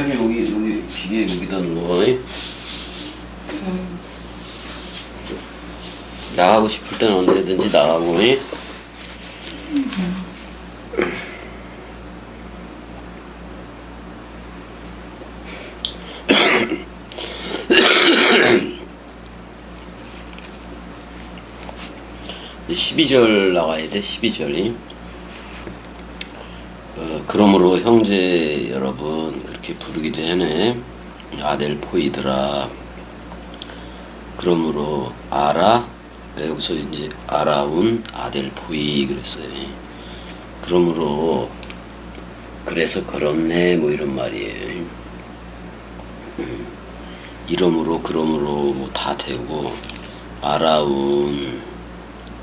어차피 여기 비계 여기다 넣어. 나가고 싶을 때는 언제든지 나가고. 이제 12절 나와야 돼. 12절이. 그러므로 형제 여러분 그렇게 부르기도 하네. 아델포이드라. 그러므로 아라, 여기서 이제 아라운 아델포이 그랬어요. 그러므로 그래서 그렇네 뭐 이런 말이에요. 이러므로 그러므로 뭐 다 되고 아라운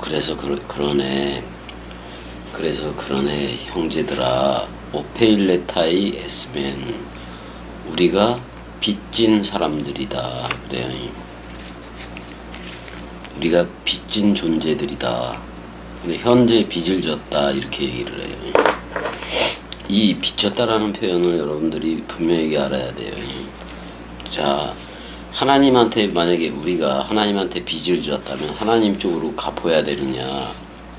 그래서 그러네. 그래서 그러네 형제들아 오페일레타이 에스멘 우리가 빚진 사람들이다 그래요. 우리가 빚진 존재들이다. 근데 현재 빚을 졌다 이렇게 얘기를 해요. 이 빚졌다라는 표현을 여러분들이 분명히 알아야 돼요. 자, 하나님한테 만약에 우리가 하나님한테 빚을 졌다면 하나님 쪽으로 갚아야 되느냐?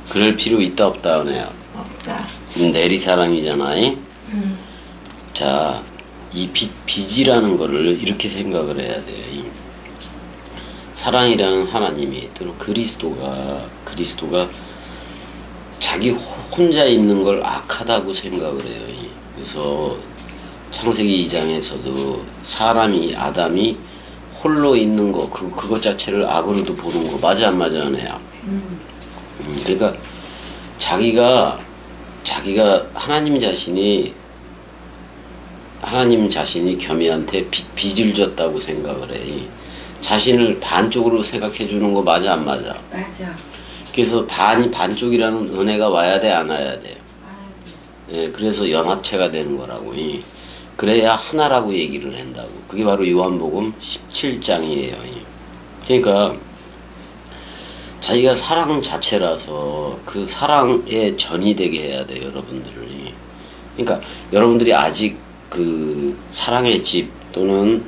그럴 필요 있다 없다 하네요. 없다. 내리사랑이잖아. 자, 이 빚이라는 거를 이렇게 생각을 해야 돼요. 사랑이라는 하나님이 또는 그리스도가 자기 혼자 있는 걸 악하다고 생각을 해요. 그래서 창세기 2장에서도 사람이 아담이 홀로 있는 거 그것 자체를 악으로도 보는 거 맞아 안 맞아 하네요. 그러니까 자기가 하나님 자신이 겸이한테 빚을 졌다고 생각을 해. 자신을 반쪽으로 생각해 주는 거 맞아 안 맞아? 맞아. 그래서 반쪽이라는 은혜가 와야 돼 안 와야 돼? 예, 그래서 연합체가 되는 거라고. 그래야 하나라고 얘기를 한다고. 그게 바로 요한복음 17장이에요. 그러니까 자기가 사랑 자체라서 그 사랑에 전이 되게 해야 돼요, 여러분들을. 그러니까 여러분들이 아직 그 사랑의 집 또는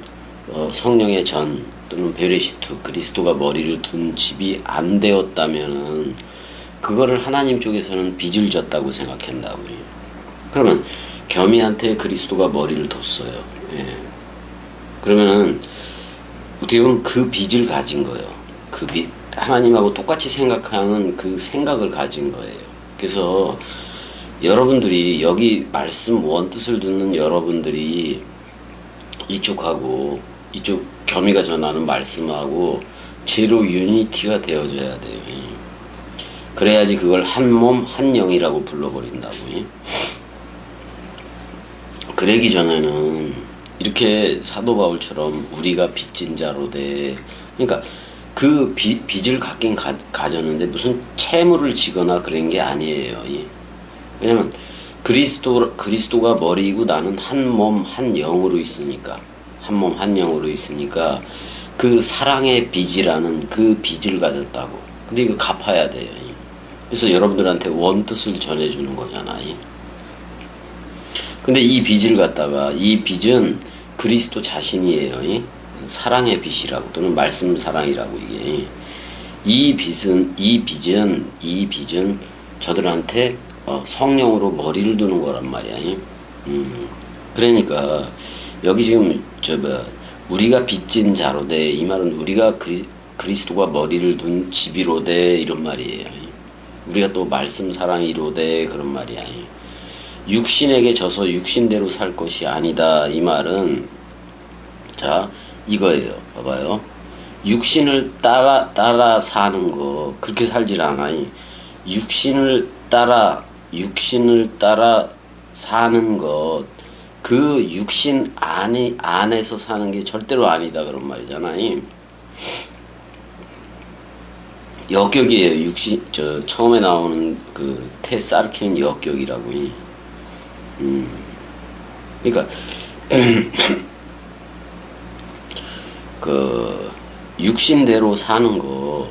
성령의 전 또는 베레시투 그리스도가 머리를 둔 집이 안 되었다면은 그거를 하나님 쪽에서는 빚을 졌다고 생각한다고요. 그러면 겸이한테 그리스도가 머리를 뒀어요. 예. 그러면은 어떻게 보면 그 빚을 가진 거예요. 그 빚, 하나님하고 똑같이 생각하는 그 생각을 가진 거예요. 그래서 여러분들이 여기 말씀 원뜻을 듣는 여러분들이 이쪽하고 이쪽 겸이가 전하는 말씀하고 제로 유니티가 되어져야 돼요. 그래야지 그걸 한 몸 한 영이라고 불러버린다고. 그러기 전에는 이렇게 사도 바울처럼 우리가 빚진 자로 돼. 그러니까 그 빚을 갖긴 가졌는데 무슨 채무를 지거나 그런 게 아니에요. 왜냐면 그리스도가 머리이고 나는 한 몸 한 영으로 있으니까 한 몸 한 영으로 있으니까 그 사랑의 빚이라는 그 빚을 가졌다고. 근데 이거 갚아야 돼요. 그래서 여러분들한테 원뜻을 전해주는 거잖아요. 근데 이 빚을 갖다가 이 빚은 그리스도 자신이에요. 사랑의 빚이라고 또는 말씀 사랑이라고 이게 이 빚은 저들한테 성령으로 머리를 두는 거란 말이야. 그러니까 여기 지금 우리가 빚진 자로 돼 이 말은 우리가 그리스도가 머리를 둔 집이로 돼 이런 말이에요. 우리가 또 말씀 사랑이로 돼 그런 말이야. 육신에게 져서 육신대로 살 것이 아니다 이 말은 자 이거예요. 봐봐요. 육신을 따라 사는 거 그렇게 살질 않아. 육신을 따라 사는 것 그 육신 안에서 사는 게 절대로 아니다 그런 말이잖아요. 역격이에요. 육신 처음에 나오는 그 테사르키는 역격이라고. 그러니까 그 육신대로 사는 거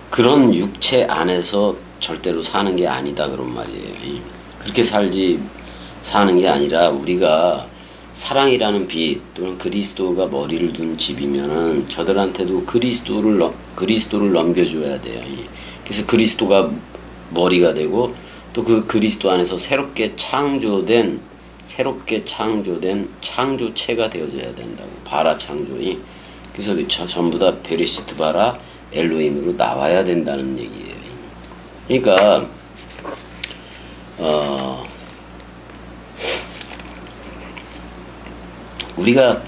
그런 육체 안에서 절대로 사는 게 아니다 그런 말이에요. 그렇게 사는 게 아니라 우리가 사랑이라는 빛 또는 그리스도가 머리를 둔 집이면은 저들한테도 그리스도를 넘겨줘야 돼요. 그래서 그리스도가 머리가 되고 또 그 그리스도 안에서 새롭게 창조된 창조체가 되어져야 된다고. 바라 창조이. 그래서 전부 다 베레시트 바라 엘로힘으로 나와야 된다는 얘기예요. 그러니까 우리가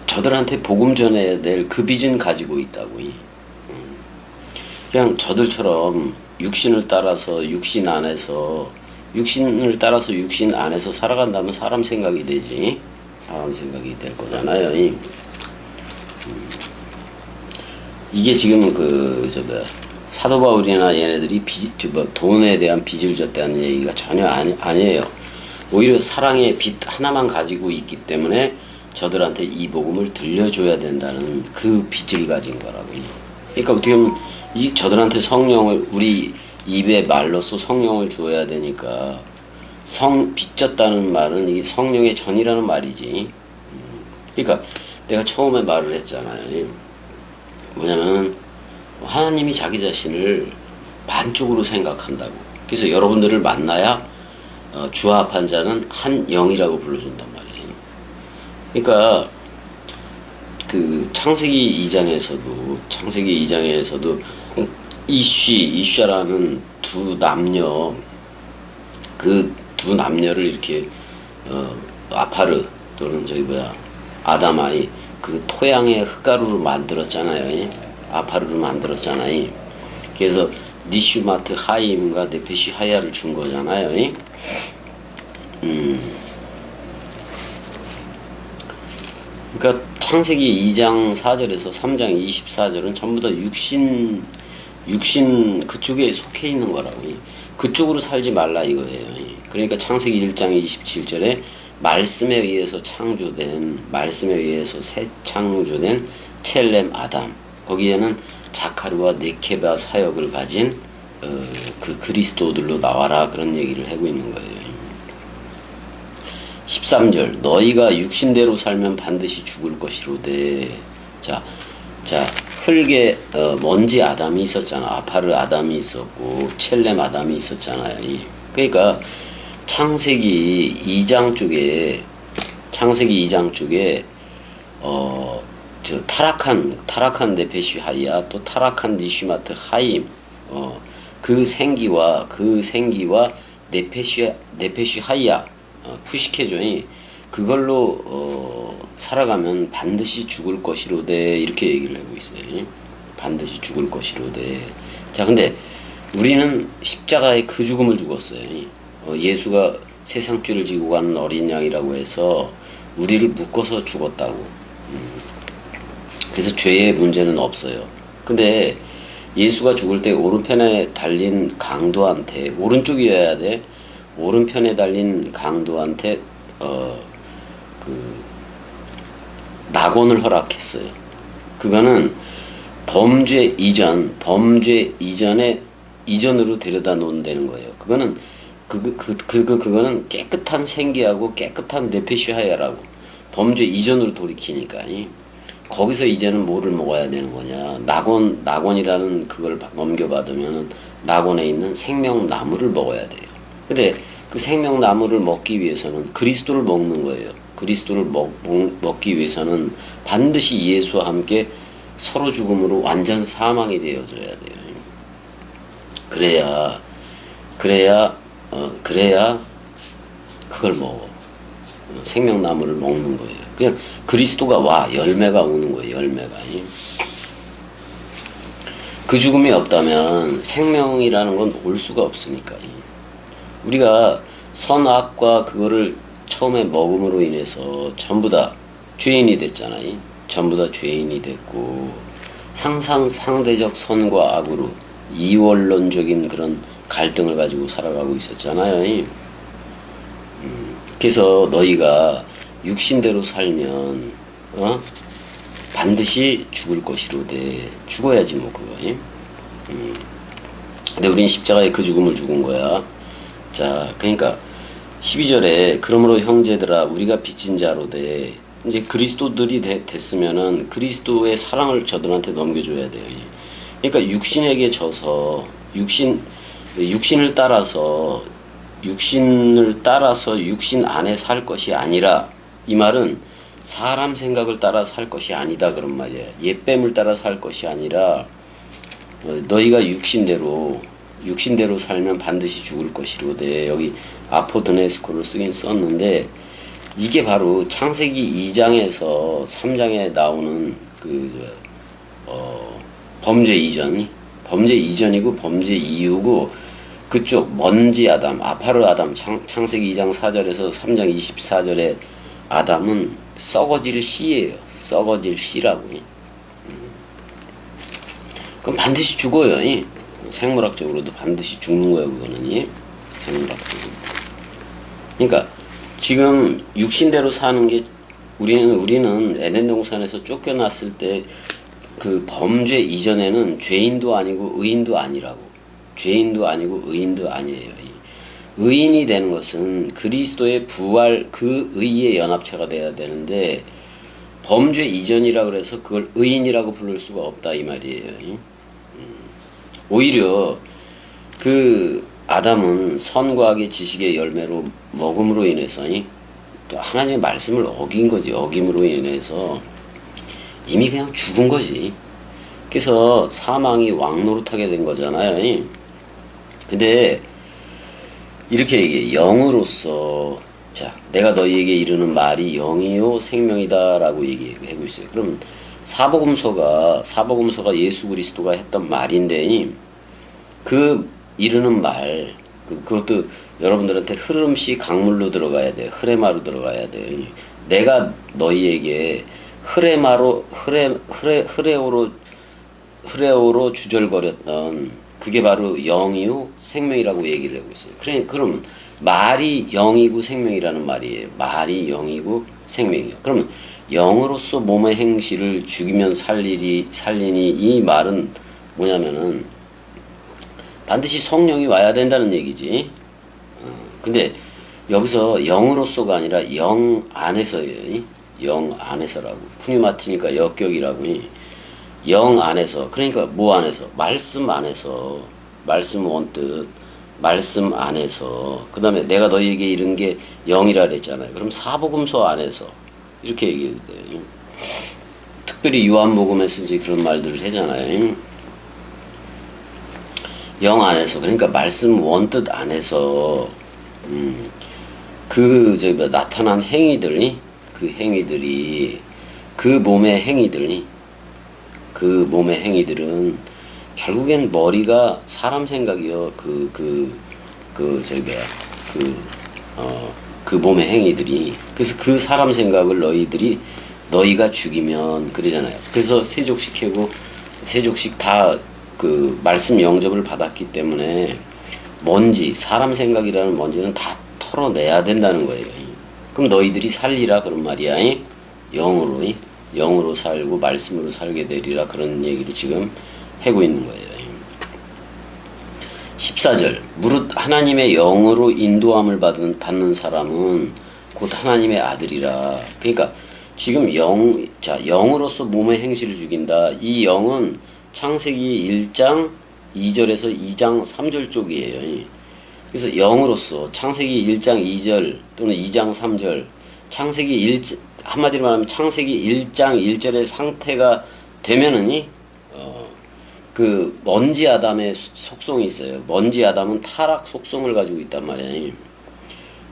저들한테 복음 전해야 될 그 비전 가지고 있다고. 그냥 저들처럼 육신을 따라서 육신 안에서 살아간다면 사람 생각이 되지. 사람 생각이 될 거잖아요. 이게 지금 사도 바울이나 얘네들이 돈에 대한 빚을 졌다는 얘기가 전혀 아니에요. 오히려 사랑의 빛 하나만 가지고 있기 때문에 저들한테 이 복음을 들려줘야 된다는 그 빚을 가진 거라고요. 그러니까 어떻게 보면 저들한테 성령을, 우리 입의 말로써 성령을 주어야 되니까 빚졌다는 말은 이게 성령의 전이라는 말이지. 그러니까 내가 처음에 말을 했잖아요. 뭐냐면 하나님이 자기 자신을 만쪽으로 생각한다고. 그래서 여러분들을 만나야 주합한 자는 한 영이라고 불러준단 말이에요. 그러니까 그 창세기 2장에서도 이슈라는 두 남녀, 그 두 남녀를 이렇게 아파르 또는 아담아이 그 토양의 흙가루로 만들었잖아요. 아파르로 만들었잖아요. 그래서 니슈마트 하임과 네페시 하야를 준 거잖아요. 그러니까 창세기 2장 4절에서 3장 24절은 전부 다 육신 그쪽에 속해 있는 거라고. 그쪽으로 살지 말라 이거예요. 그러니까 창세기 1장 27절에 말씀에 의해서 새 창조된 첼렘 아담, 거기에는 자카르와 네케바 사역을 가진 그 그리스도들로 나와라, 그런 얘기를 하고 있는 거예요. 13절, 너희가 육신대로 살면 반드시 죽을 것이로되. 자 흙에 먼지 아담이 있었잖아. 아파르 아담이 있었고 첼렘 아담이 있었잖아요. 그러니까 창세기 2장 쪽에 타락한 네페시 하이야, 또 타락한 니슈마트 하임, 그 생기와 네페시 하이야, 푸시케존이 그걸로 살아가면 반드시 죽을 것이로되, 이렇게 얘기를 하고 있어요. 반드시 죽을 것이로되. 자, 근데 우리는 십자가에 그 죽음을 죽었어요. 예수가 세상 죄를 지고 가는 어린 양이라고 해서 우리를 묶어서 죽었다고. 그래서 죄의 문제는 없어요. 근데 예수가 죽을 때 오른편에 달린 강도한테, 오른쪽이어야 돼. 오른편에 달린 강도한테 낙원을 허락했어요. 그거는 범죄 이전으로 데려다 놓는다는 거예요. 그거는 그거는 깨끗한 생기하고 깨끗한 네페시하야라고. 범죄 이전으로 돌이키니까. 거기서 이제는 뭐를 먹어야 되는 거냐. 낙원이라는 그걸 넘겨받으면 낙원에 있는 생명나무를 먹어야 돼요. 근데 그 생명나무를 먹기 위해서는 그리스도를 먹는 거예요. 그리스도를 먹기 위해서는 반드시 예수와 함께 서로 죽음으로 완전 사망이 되어져야 돼요. 그래야 그걸 먹어. 생명나무를 먹는 거예요. 그냥 그리스도가 와, 열매가 오는 거예요. 열매가. 그 죽음이 없다면 생명이라는 건 올 수가 없으니까. 우리가 선악과 그거를 처음에 먹음으로 인해서 전부 다 죄인이 됐잖아요. 전부 다 죄인이 됐고, 항상 상대적 선과 악으로 이원론적인 그런 갈등을 가지고 살아가고 있었잖아요. 그래서 너희가 육신대로 살면 반드시 죽을 것이로되. 죽어야지 뭐 그거. 근데 우린 십자가에 그 죽음을 죽은 거야. 자, 그러니까 12절에 그러므로 형제들아 우리가 빚진 자로 돼 이제 그리스도들이 됐으면은 그리스도의 사랑을 저들한테 넘겨줘야 돼요. 그러니까 육신에게 져서 육신을 따라서 육신 안에 살 것이 아니라 이 말은 사람 생각을 따라 살 것이 아니다 그런 말이에요. 옛뱀을 따라 살 것이 아니라 너희가 육신대로 살면 반드시 죽을 것이로되 여기 아포드네스코를 쓰긴 썼는데 이게 바로 창세기 2장에서 3장에 나오는 범죄 이전이고 범죄 이후고 그쪽 먼지 아담, 아파르 아담 창세기 2장 4절에서 3장 24절에 아담은 썩어질 씨예요. 썩어질 씨라고. 그럼 반드시 죽어요. 생물학적으로도 반드시 죽는 거예요. 그거는 생물학적으로. 그러니까 지금 육신대로 사는 게 우리는 에덴 동산에서 쫓겨났을 때 그 범죄 이전에는 죄인도 아니고 의인도 아니라고. 죄인도 아니고 의인도 아니에요. 의인이 되는 것은 그리스도의 부활 그 의의 연합체가 돼야 되는데 범죄 이전이라 그래서 그걸 의인이라고 부를 수가 없다 이 말이에요. 오히려 그 아담은 선과 악의 지식의 열매로 먹음으로 인해서 또 하나님의 말씀을 어긴 거지. 어김으로 인해서 이미 그냥 죽은 거지. 그래서 사망이 왕노릇하게 된 거잖아요. 근데 이렇게 얘기해. 영으로서 자 내가 너희에게 이르는 말이 영이요 생명이다라고 얘기하고 있어요. 그럼 사복음서가 예수 그리스도가 했던 말인데 그 이르는 말 그것도 여러분들한테 흐름시 강물로 들어가야 돼요. 흐레마로 들어가야 돼요. 내가 너희에게 흐레오로 주절거렸던 그게 바로 영이요 생명이라고 얘기를 하고 있어요. 그럼 말이 영이고 생명이라는 말이에요. 말이 영이고 생명이요. 그러면 영으로서 몸의 행실을 죽이면 살리니 이 말은 뭐냐면은 반드시 성령이 와야 된다는 얘기지. 근데 여기서 영으로서가 아니라 영 안에서예요. 영 안에서라고. 푸니마티니까 역격이라고. 영 안에서. 그러니까 뭐 안에서? 말씀 안에서. 말씀 원뜻. 말씀 안에서. 그 다음에 내가 너희에게 이른 게 영이라 그랬잖아요. 그럼 사복음서 안에서. 이렇게 얘기해도 돼요. 특별히 요한복음에서 이제 그런 말들을 하잖아요. 영 안에서. 그러니까 말씀 원뜻 안에서 나타난 행위들이 그 몸의 행위들은 결국엔 머리가 사람 생각이요. 그 몸의 행위들이. 그래서 그 사람 생각을 너희가 죽이면 그러잖아요. 그래서 세족식 다 그 말씀 영접을 받았기 때문에 사람 생각이라는 먼지는 다 털어내야 된다는 거예요. 그럼 너희들이 살리라 그런 말이야. 영으로 살고 말씀으로 살게 되리라 그런 얘기를 지금 하고 있는 거예요. 14절 무릇 하나님의 영으로 인도함을 받는 사람은 곧 하나님의 아들이라. 그러니까 지금 영으로서 몸의 행실을 죽인다. 이 영은 창세기 1장 2절에서 2장 3절 쪽이에요. 그래서 영으로서 창세기 1장 2절 또는 2장 3절 한마디로 말하면 창세기 1장 1절의 상태가 되면은 그 먼지 아담의 속성이 있어요. 먼지 아담은 타락 속성을 가지고 있단 말이에요.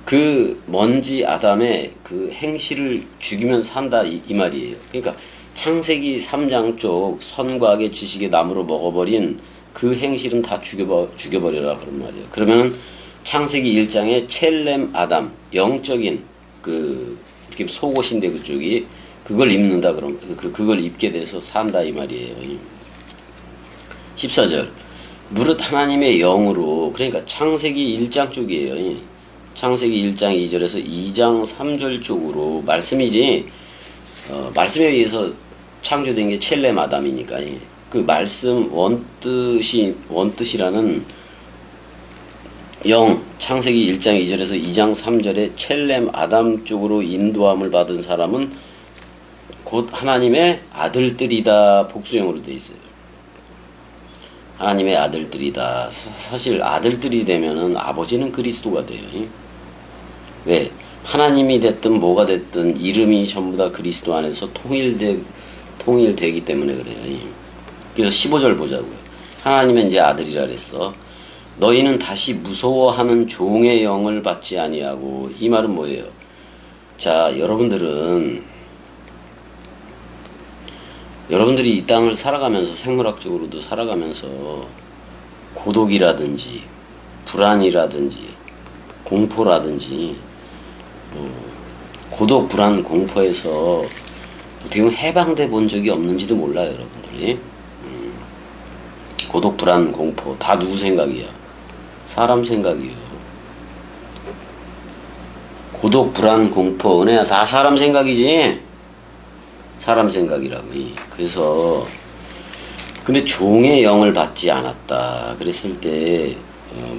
그 먼지 아담의 그 행실을 죽이면 산다 이 말이에요. 그러니까 창세기 3장 쪽 선과 악의 지식의 나무로 먹어버린 그 행실은 다 죽여버려라 그런 말이에요. 그러면은 창세기 1장의 첼렘 아담 영적인 이렇게 속옷인데 그쪽이 그걸 입는다 그럼 그걸 입게 돼서 산다 이 말이에요. 14절 무릇 하나님의 영으로. 그러니까 창세기 1장 쪽이에요. 창세기 1장 2절에서 2장 3절 쪽으로 말씀이지. 말씀에 의해서 창조된 게 첼렘 아담이니까 그 말씀 원뜻이라는 창세기 1장 2절에서 2장 3절에 첼렘 아담 쪽으로 인도함을 받은 사람은 곧 하나님의 아들들이다. 복수형으로 되어 있어요. 하나님의 아들들이다. 사실 아들들이 되면은 아버지는 그리스도가 돼요. 왜? 하나님이 됐든 뭐가 됐든 이름이 전부 다 그리스도 안에서 통일되기 때문에 그래요. 그래서 15절 보자고요. 하나님은 이제 아들이라 그랬어. 너희는 다시 무서워하는 종의 영을 받지 아니하고. 이 말은 뭐예요? 자, 여러분들이 이 땅을 살아가면서, 생물학적으로도 살아가면서 고독이라든지 불안이라든지 공포라든지 고독, 불안, 공포에서 어떻게 보면 해방돼 본 적이 없는지도 몰라요, 여러분들이. 고독, 불안, 공포 다 누구 생각이야? 사람 생각이에요. 고독, 불안, 공포, 은혜야, 다 사람 생각이지? 사람 생각이라고. 그래서 근데 종의 영을 받지 않았다 그랬을 때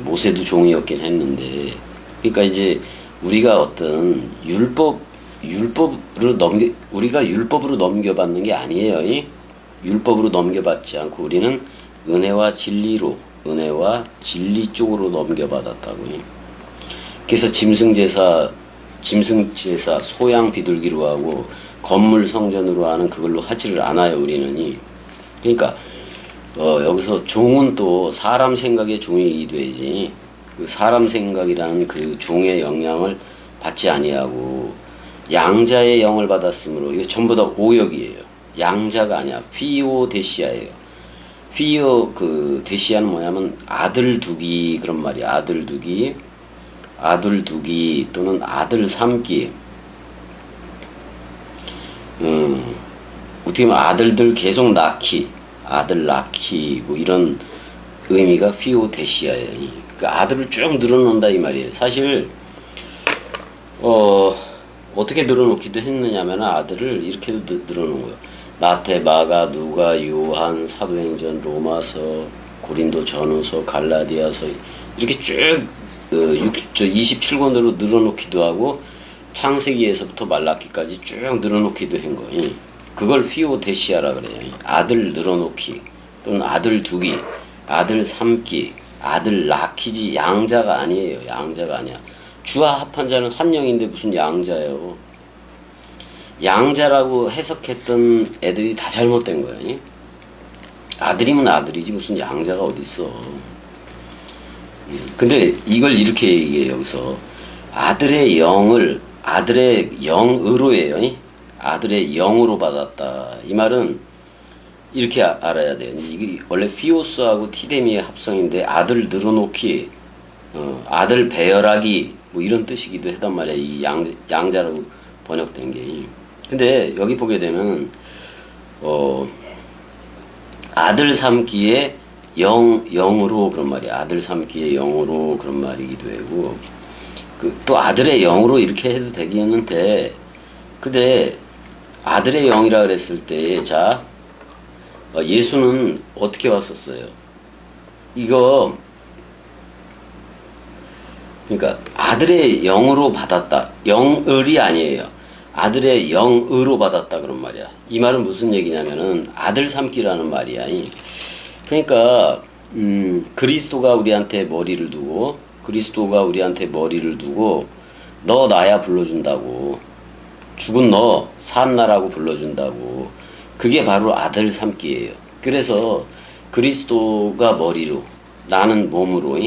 모세도 종이었긴 했는데, 그러니까 이제 우리가 어떤 우리가 율법으로 넘겨받는 게 아니에요. 율법으로 넘겨받지 않고 우리는 은혜와 진리 쪽으로 넘겨받았다고. 그래서 짐승제사 소양 비둘기로 하고 건물 성전으로 하는 그걸로 하지를 않아요, 우리는. 그러니까 여기서 종은 또 사람 생각의 종이 되지, 그 사람 생각이라는 그 종의 영향을 받지 아니하고 양자의 영을 받았으므로. 이거 전부 다 오역이에요. 양자가 아니야. 피오데시아예요. 데시아는 뭐냐면 아들 두기 그런 말이야. 아들 두기 또는 아들 삼기. 어떻게 보면 아들들 계속 아들 낳기 뭐 이런 의미가 피오데시아예요. 그 아들을 쭉 늘어놓는다 이 말이에요. 사실 어떻게 늘어놓기도 했느냐면 아들을 이렇게도 늘어놓은 거예요. 마태, 마가, 누가, 요한, 사도행전, 로마서, 고린도 전후서, 갈라디아서 이렇게 쭉 27권으로 늘어놓기도 하고 창세기에서부터 말라기까지 쭉 늘어놓기도 한 거예요. 그걸 피오데시아라 그래요. 아들 늘어놓기 또는 아들 두기, 아들 삼기, 아들 낳기지 양자가 아니에요. 양자가 아니야. 주와 합한 자는 한 영인데 무슨 양자예요. 양자라고 해석했던 애들이 다 잘못된 거야. 아들이면 아들이지 무슨 양자가 어딨어. 근데 이걸 이렇게 얘기해요. 여기서 아들의 영으로 해요. 아들의 영으로 받았다. 이 말은 이렇게 알아야 돼요. 이게 원래 피오스하고 티데미의 합성인데 아들 늘어놓기, 아들 배열하기 뭐 이런 뜻이기도 했단 말이야. 이 양자라고 번역된 게. 근데 여기 보게 되면 아들 삼기에 영으로 그런 말이야. 아들 삼기에 영으로 그런 말이기도 하고, 또 아들의 영으로 이렇게 해도 되기는 돼. 근데 아들의 영이라 그랬을 때, 자, 예수는 어떻게 왔었어요? 그러니까 아들의 영으로 받았다. 영을이 아니에요. 아들의 영으로 받았다 그런 말이야. 이 말은 무슨 얘기냐면은 아들 삼기라는 말이야. 그러니까 그리스도가 우리한테 머리를 두고 너 나야 불러준다고, 죽은 너 산 나라고 불러준다고. 그게 바로 아들 삼기예요. 그래서 그리스도가 머리로, 나는 몸으로,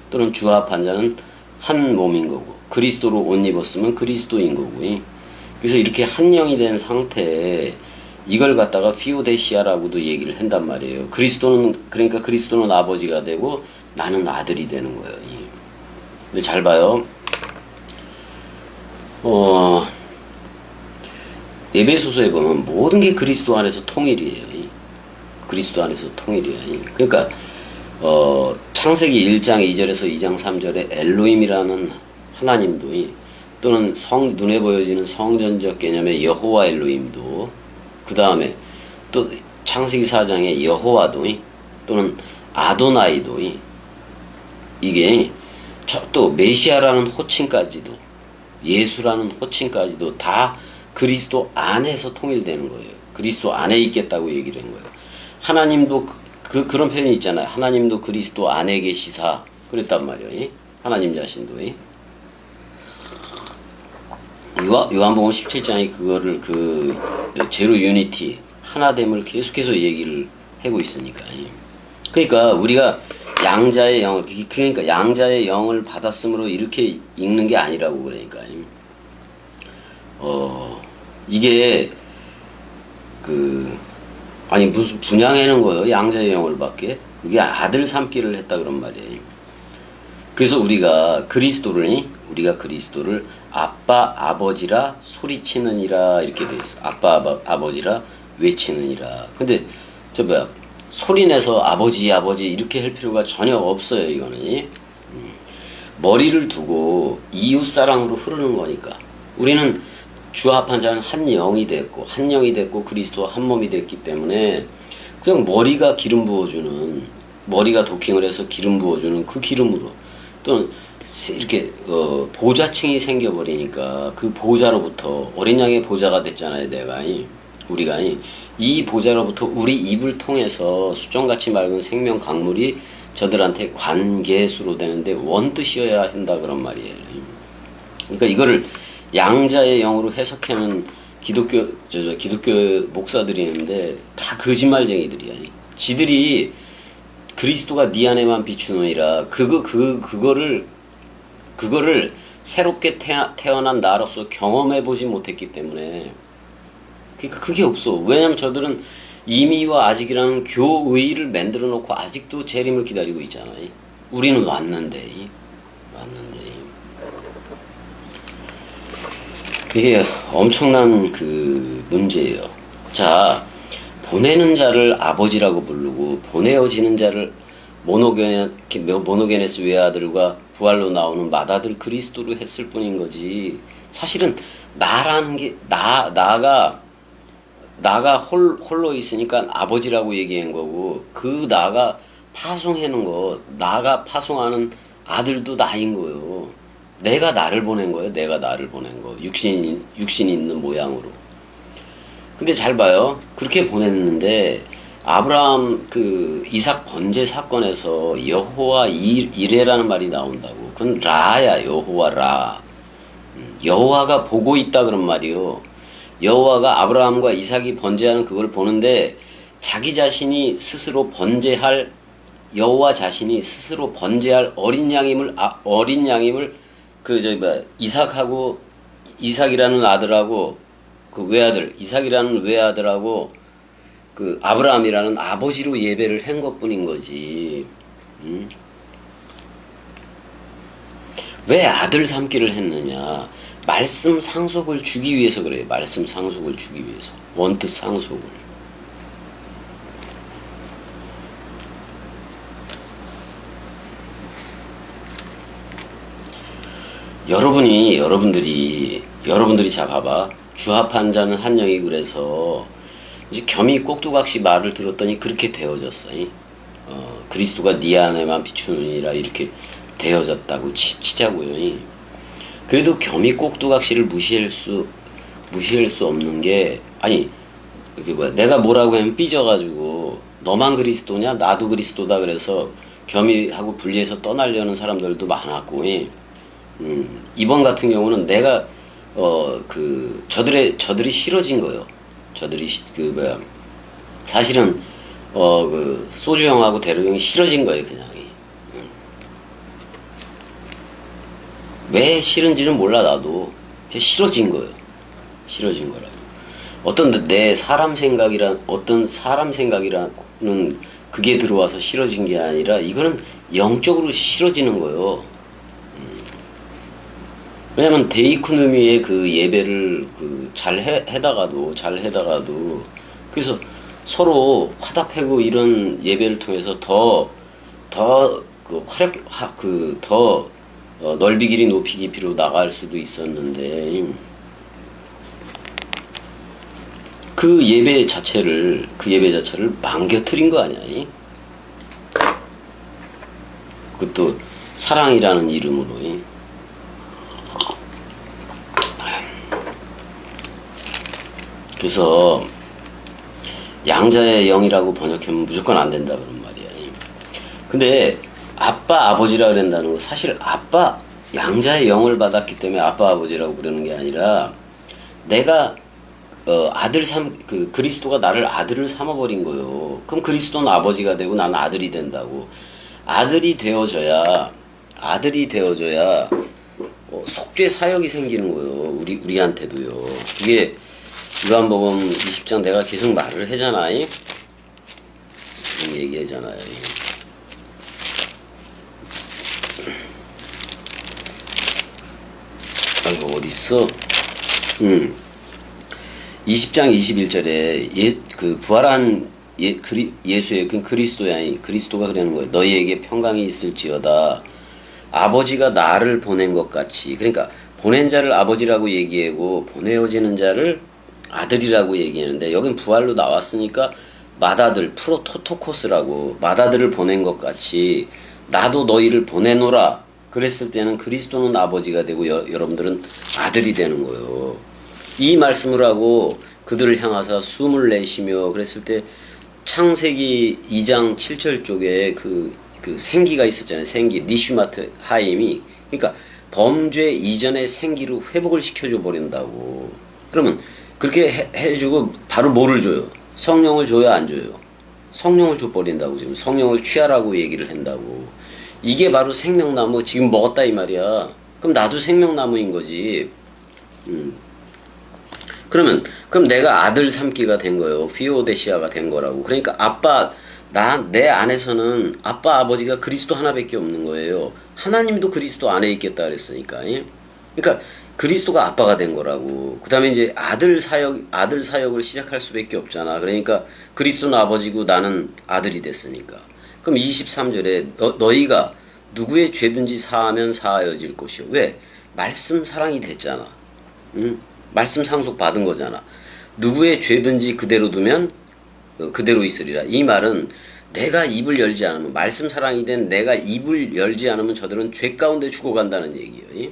또는 주합한 자는 한 몸인 거고, 그리스도로 옷 입었으면 그리스도인 거고. 그래서 이렇게 한 영이 된 상태에 이걸 갖다가 피오데시아라고도 얘기를 한단 말이에요. 그러니까 그리스도는 아버지가 되고 나는 아들이 되는 거예요. 근데 잘 봐요. 에베소서에 보면 모든 게 그리스도 안에서 통일이에요. 그리스도 안에서 통일이에요. 그러니까 창세기 1장 2절에서 2장 3절에 엘로힘이라는 하나님도, 또는 눈에 보여지는 성전적 개념의 여호와 엘로힘도, 그 다음에 또 창세기 4장의 여호와도, 또는 아도나이도, 이게 또 메시아라는 호칭까지도, 예수라는 호칭까지도 다 그리스도 안에서 통일되는 거예요. 그리스도 안에 있겠다고 얘기를 한 거예요. 하나님도 그런 표현이 있잖아요. 하나님도 그리스도 안에 계시사 그랬단 말이에요. 하나님 자신도. 요한복음 17장에 그거를 제로 유니티 하나됨을 계속해서 얘기를 하고 있으니까. 그러니까 우리가 양자의 영, 그러니까 양자의 영을 받았으므로 이렇게 읽는 게 아니라고. 그러니까 이게 아니 무슨 분양하는 거예요. 양자의 영을 받게. 그게 아들 삼기를 했다 그런 말이에요. 그래서 우리가 그리스도를 아빠 아버지라 소리치느니라 이렇게 돼 있어. 아빠 아버지라 외치느니라. 근데 소리내서 아버지 이렇게 할 필요가 전혀 없어요. 이거는 머리를 두고 이웃 사랑으로 흐르는 거니까. 우리는 주 합한 자는 한 영이 됐고 그리스도와 한 몸이 됐기 때문에 그냥 머리가 기름 부어주는, 머리가 도킹을 해서 기름 부어주는 그 기름으로 또는 이렇게 보좌층이 생겨버리니까 그 보좌로부터 어린 양의 보좌가 됐잖아요. 우리가 이 보좌로부터 우리 입을 통해서 수정같이 맑은 생명 강물이 저들한테 관계수로 되는데 원뜻이어야 한다 그런 말이에요. 그러니까 이거를 양자의 영으로 해석하는 기독교 목사들이 있는데 다 거짓말쟁이들이야. 지들이 그리스도가 네 안에만 비추느니라 그거를 새롭게 태어난 나로서 경험해보지 못했기 때문에 그러니까 그게 없어. 왜냐면 저들은 이미와 아직이라는 교의를 만들어 놓고 아직도 재림을 기다리고 있잖아. 우리는 왔는데 이게 엄청난 문제예요. 자, 보내는 자를 아버지라고 부르고 보내어지는 자를 모노게네스 외아들과 부활로 나오는 맏아들 그리스도로 했을 뿐인 거지. 사실은 나라는 게 나가 홀로 있으니까 아버지라고 얘기한 거고, 그 나가 파송하는 거, 나가 파송하는 아들도 나인 거예요. 내가 나를 보낸 거예요. 육신이 있는 모양으로. 근데 잘 봐요. 그렇게 보냈는데 아브라함 이삭 번제 사건에서 여호와 이레라는 말이 나온다고. 그건 라야. 여호와 라. 여호와가 보고 있다 그런 말이요. 여호와가 아브라함과 이삭이 번제하는 그걸 보는데 자기 자신이 스스로 번제할, 여호와 자신이 스스로 번제할 어린 양임을 이삭이라는 아들하고 외아들, 이삭이라는 외아들하고 아브라함이라는 아버지로 예배를 한 것뿐인 거지. 왜 아들 삼기를 했느냐? 말씀 상속을 주기 위해서 그래요. 말씀 상속을 주기 위해서. 원뜻 상속을. 여러분들이 자 봐봐. 주합한 자는 한 영이 그래서 이제 겸이 꼭두각시 말을 들었더니 그렇게 되어졌어. 그리스도가 네 안에만 비추느니라 이렇게 되어졌다고 치자고요. 그래도 겸이 꼭두각시를 무시할 수 없는 게, 내가 뭐라고 하면 삐져가지고 너만 그리스도냐 나도 그리스도다 그래서 겸이하고 분리해서 떠나려는 사람들도 많았고, 이번 같은 경우는 내가 저들이 싫어진 거예요. 사실은 소주 형하고 대로 형이 싫어진 거예요. 그냥 왜 싫은지는 몰라. 나도 싫어진 거예요. 싫어진 거라고. 어떤 사람 생각이라는 그게 들어와서 싫어진 게 아니라 이거는 영적으로 싫어지는 거예요. 왜냐면 데이쿠누미의 예배를 잘 해다가도 그래서 서로 화답하고 이런 예배를 통해서 더 넓이 길이 높이 깊이로 나갈 수도 있었는데 그 예배 자체를 망겨뜨린 거 아니야? 그것도 사랑이라는 이름으로. 그래서 양자의 영이라고 번역하면 무조건 안 된다 그런 말이야. 근데 아빠 아버지라 그런다는 거 사실 아빠 양자의 영을 받았기 때문에 아빠 아버지라고 부르는 게 아니라 내가 그리스도가 나를 아들을 삼아버린 거요. 그럼 그리스도는 아버지가 되고 나는 아들이 된다고. 아들이 되어져야 속죄 사역이 생기는 거요. 우리한테도요. 이게 요한복음 20장 내가 계속 말을 하잖아. 얘기하잖아요. 아이고 어딨어? 20장 21절에 부활한 예수의 그 그리스도가 그러는 거예요. 너희에게 평강이 있을지어다. 아버지가 나를 보낸 것 같이. 그러니까 보낸 자를 아버지라고 얘기하고 보내어지는 자를 아들이라고 얘기하는데 여긴 부활로 나왔으니까 맏아들 프로토토코스라고 맏아들을 보낸 것 같이 나도 너희를 보내노라. 그랬을 때는 그리스도는 아버지가 되고 여러분들은 아들이 되는 거예요. 이 말씀을 하고 그들을 향하사 숨을 내쉬며 그랬을 때 창세기 2장 7절 쪽에 그 생기가 있었잖아요. 생기, 니슈마트 하임이. 그러니까 범죄 이전의 생기로 회복을 시켜줘 버린다고. 그러면 그렇게 해주고 바로 뭐를 줘요? 성령을 줘야 안 줘요? 성령을 줘버린다고. 지금 성령을 취하라고 얘기를 한다고. 이게 바로 생명나무 지금 먹었다 이 말이야. 그럼 나도 생명나무인 거지. 그럼 내가 아들 삼기가 된 거예요. 피오데시아가 된 거라고. 그러니까 내 안에서는 아빠 아버지가 그리스도 하나밖에 없는 거예요. 하나님도 그리스도 안에 있겠다 그랬으니까. 그러니까 그리스도가 아빠가 된 거라고. 그 다음에 이제 아들 사역을 시작할 수밖에 없잖아. 그러니까 그리스도는 아버지고 나는 아들이 됐으니까. 그럼 23절에 너희가 누구의 죄든지 사하면 사하여질 것이요. 왜? 말씀 사랑이 됐잖아. 말씀 상속 받은 거잖아. 누구의 죄든지 그대로 두면 그대로 있으리라. 이 말은 내가 입을 열지 않으면, 말씀 사랑이 된 내가 입을 열지 않으면 저들은 죄 가운데 죽어간다는 얘기예요.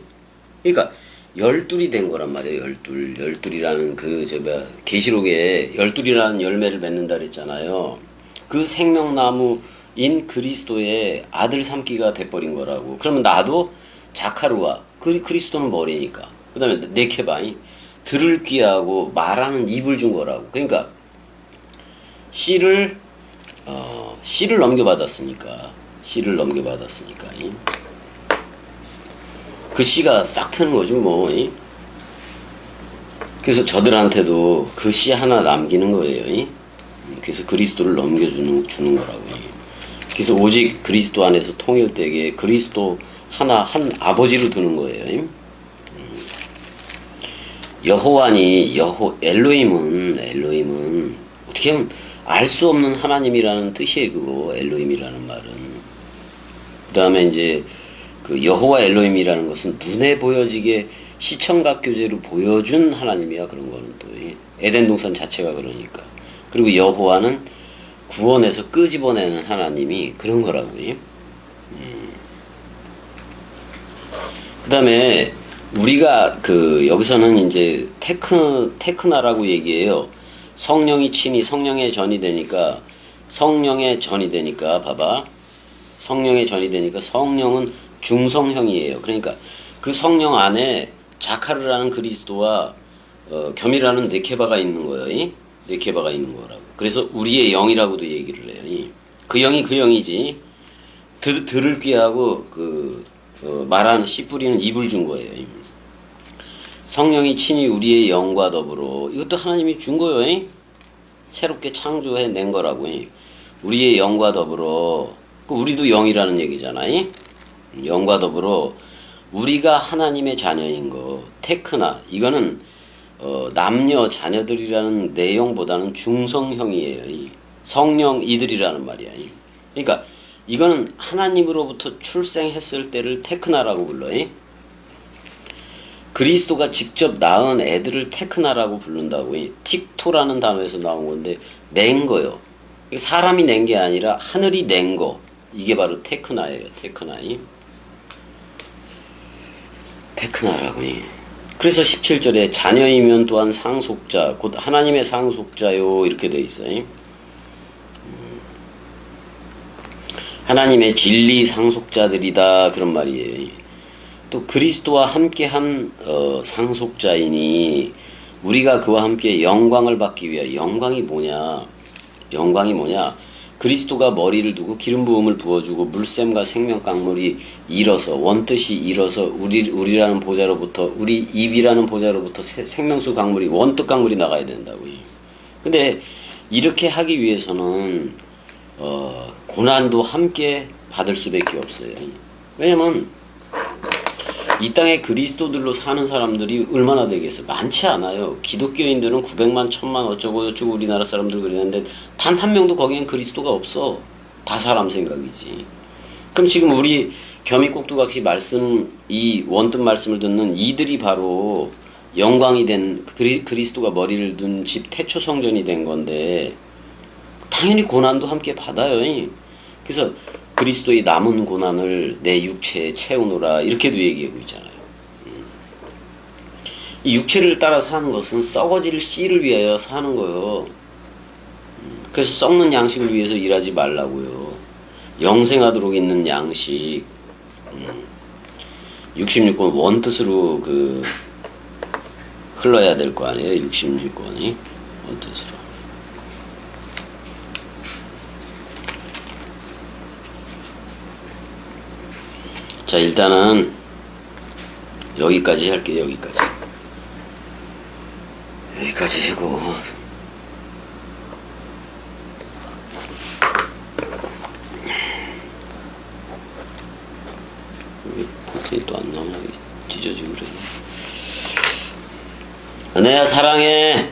그러니까 열둘이 된 거란 말이에요. 열둘이라는 계시록에 열둘이라는 열매를 맺는다 그랬잖아요. 그 생명나무인 그리스도의 아들 삼기가 돼버린 거라고. 그러면 나도 자카루와 그리스도는 머리니까. 그 다음에 네케바이 들을 귀하고 말하는 입을 준 거라고. 그러니까 씨를 넘겨받았으니까 그 씨가 싹 트는 거죠 뭐. 그래서 저들한테도 그 씨 하나 남기는 거예요. 그래서 그리스도를 넘겨주는 거라고. 그래서 오직 그리스도 안에서 통일되게 그리스도 한 아버지로 두는 거예요. 엘로힘은 어떻게 하면 알 수 없는 하나님이라는 뜻이에요. 그거 엘로힘이라는 말은. 그 다음에 이제 그 여호와 엘로힘이라는 것은 눈에 보여지게 시청각 교제로 보여준 하나님이야. 그런 거는 또 에덴 동산 자체가 그러니까. 그리고 여호와는 구원해서 끄집어내는 하나님이 그런 거라고요. 그 다음에 우리가 여기서는 이제 테크나라고 얘기해요. 성령의 전이 되니까 봐봐. 성령의 전이 되니까 성령은 중성형이에요. 그러니까 그 성령 안에 자카르라는 그리스도와 겸이라는 네케바가 있는 거예요. 네케바가 있는 거라고. 그래서 우리의 영이라고도 얘기를 해요. 그 영이 그 영이지. 들을 귀하고 말하는 씨 뿌리는 입을 준 거예요. 성령이 친히 우리의 영과 더불어, 이것도 하나님이 준 거예요. 새롭게 창조해 낸 거라고. 우리의 영과 더불어, 우리도 영이라는 얘기잖아요. 영과 더불어 우리가 하나님의 자녀인 거. 테크나, 이거는 남녀 자녀들이라는 내용보다는 중성형이에요. 성령 이들이라는 말이야. 그러니까 이거는 하나님으로부터 출생했을 때를 테크나라고 불러요. 그리스도가 직접 낳은 애들을 테크나라고 부른다고. 틱토라는 단어에서 나온 건데 낸 거요. 사람이 낸 게 아니라 하늘이 낸 거. 이게 바로 테크나예요. 테크나. 테크나라고. 그래서 17절에 자녀이면 또한 상속자 곧 하나님의 상속자요 이렇게 돼 있어요. 하나님의 진리 상속자들이다 그런 말이에요. 또 그리스도와 함께한 상속자이니 우리가 그와 함께 영광을 받기 위하여. 영광이 뭐냐? 그리스도가 머리를 두고 기름 부음을 부어주고 물샘과 생명 강물이 일어서 원뜻이 일어서 우리라는 보좌로부터 우리 입이라는 보좌로부터 생명수 강물이 원뜻 강물이 나가야 된다고요. 근데 이렇게 하기 위해서는 고난도 함께 받을 수밖에 없어요. 왜냐면 이 땅에 그리스도들로 사는 사람들이 얼마나 되겠어? 많지 않아요. 기독교인들은 900만, 1000만 어쩌고 저쩌고 우리나라 사람들 그러는데 단 한 명도 거기엔 그리스도가 없어. 다 사람 생각이지. 그럼 지금 우리 겸이꼭두각시 말씀, 이 원뜻 말씀을 듣는 이들이 바로 영광이 된 그리스도가 머리를 둔 집 태초 성전이 된 건데 당연히 고난도 함께 받아요. 그래서 그리스도의 남은 고난을 내 육체에 채우노라 이렇게도 얘기하고 있잖아요. 이 육체를 따라 사는 것은 썩어질 씨를 위하여 사는 거예요. 그래서 썩는 양식을 위해서 일하지 말라고요. 영생하도록 있는 양식. 66권 원뜻으로 흘러야 될 거 아니에요. 66권이 원뜻으로. 자, 일단은 여기까지 할게요. 여기까지 하고 버튼이 또 안 나오나 찢어지고 그래. 은혜야 사랑해.